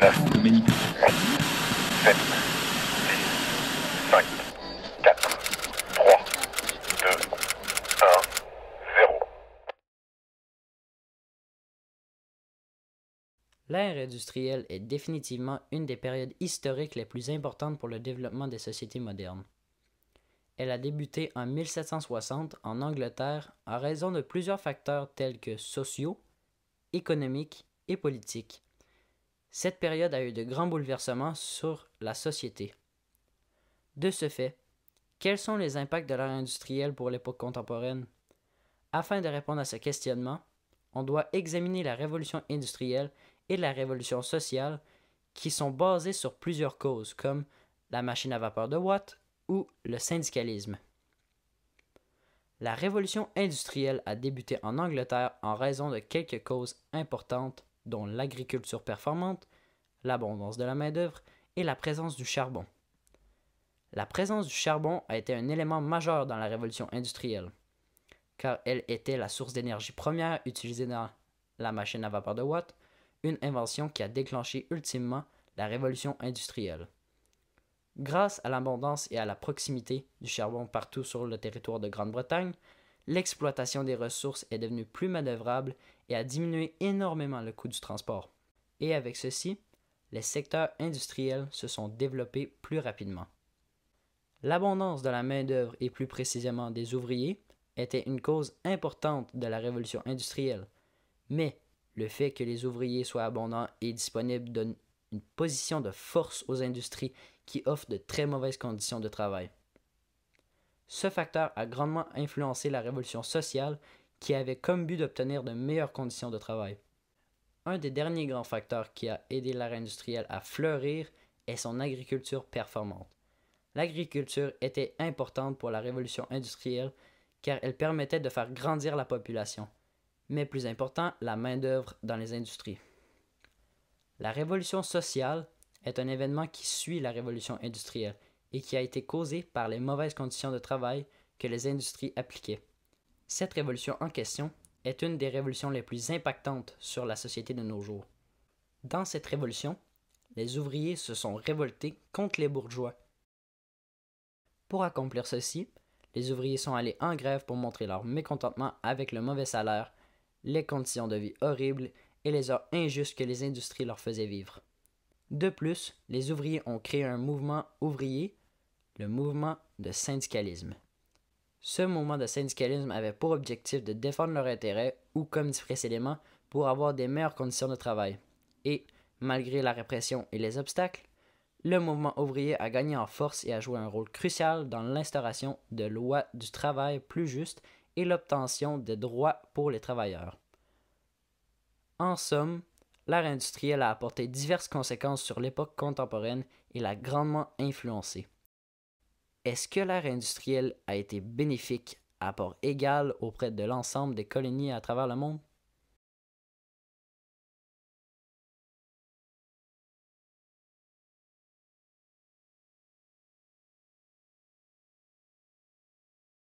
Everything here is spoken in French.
station de Ménico. 7, 6, 5, 4, 3, 2, 1, 0. L'ère industrielle est définitivement une des périodes historiques les plus importantes pour le développement des sociétés modernes. Elle a débuté en 1760 en Angleterre en raison de plusieurs facteurs tels que sociaux, économiques et politiques. Cette période a eu de grands bouleversements sur la société. De ce fait, quels sont les impacts de l'ère industrielle pour l'époque contemporaine? Afin de répondre à ce questionnement, on doit examiner la révolution industrielle et la révolution sociale qui sont basées sur plusieurs causes comme la machine à vapeur de Watt ou le syndicalisme. La révolution industrielle a débuté en Angleterre en raison de quelques causes importantes dont l'agriculture performante, l'abondance de la main-d'œuvre et la présence du charbon. La présence du charbon a été un élément majeur dans la révolution industrielle, car elle était la source d'énergie première utilisée dans la machine à vapeur de Watt, une invention qui a déclenché ultimement la révolution industrielle. Grâce à l'abondance et à la proximité du charbon partout sur le territoire de Grande-Bretagne, l'exploitation des ressources est devenue plus manœuvrable et a diminué énormément le coût du transport. Et avec ceci, les secteurs industriels se sont développés plus rapidement. L'abondance de la main-d'œuvre et plus précisément des ouvriers était une cause importante de la révolution industrielle, mais le fait que les ouvriers soient abondants et disponibles donne une position de force aux industries qui offrent de très mauvaises conditions de travail. Ce facteur a grandement influencé la révolution sociale qui avait comme but d'obtenir de meilleures conditions de travail. Un des derniers grands facteurs qui a aidé l'ère industrielle à fleurir est son agriculture performante. L'agriculture était importante pour la révolution industrielle car elle permettait de faire grandir la population, mais plus important, la main-d'œuvre dans les industries. La révolution sociale est un événement qui suit la révolution industrielle et qui a été causé par les mauvaises conditions de travail que les industries appliquaient. Cette révolution en question est une des révolutions les plus impactantes sur la société de nos jours. Dans cette révolution, les ouvriers se sont révoltés contre les bourgeois. Pour accomplir ceci, les ouvriers sont allés en grève pour montrer leur mécontentement avec le mauvais salaire, les conditions de vie horribles et les heures injustes que les industries leur faisaient vivre. De plus, les ouvriers ont créé un mouvement ouvrier, le mouvement de syndicalisme. Ce mouvement de syndicalisme avait pour objectif de défendre leurs intérêts ou, comme dit précédemment, pour avoir des meilleures conditions de travail. Et, malgré la répression et les obstacles, le mouvement ouvrier a gagné en force et a joué un rôle crucial dans l'instauration de lois du travail plus justes et l'obtention de droits pour les travailleurs. En somme, l'ère industrielle a apporté diverses conséquences sur l'époque contemporaine et l'a grandement influencée. Est-ce que l'ère industrielle a été bénéfique à part égale auprès de l'ensemble des colonies à travers le monde?